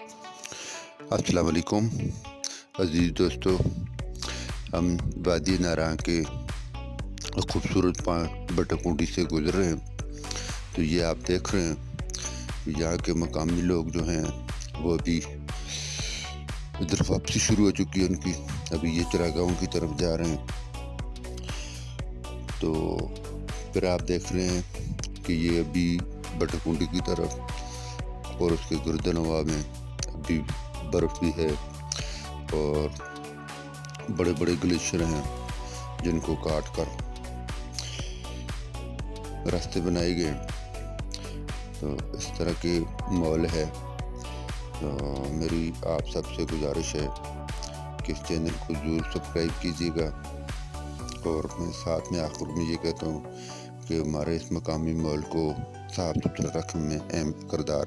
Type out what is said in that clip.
अस्सलाम वालेकुम अज़ीज़ दोस्तों। हम वादी नारां के खूबसूरत बटकुंडी से गुज़र रहे हैं, तो ये आप देख रहे हैं कि यहाँ के मकामी लोग जो हैं वो अभी इधर वापसी शुरू हो चुकी है उनकी। अभी ये चरागाहों की तरफ जा रहे हैं। तो फिर आप देख रहे हैं कि ये अभी बटकुंडी की तरफ और उसके गुर्दनवा में अभी बर्फ़ भी है और बड़े बड़े ग्लेशियर हैं जिनको काट कर रास्ते बनाए गए। तो इस तरह के माहौल है। तो मेरी आप सबसे गुजारिश है कि इस चैनल को ज़रूर सब्सक्राइब कीजिएगा। और मैं साथ में आखिर में ये कहता हूँ कि हमारे इस मकामी माहौल को साफ सुथरा रखने में अहम किरदार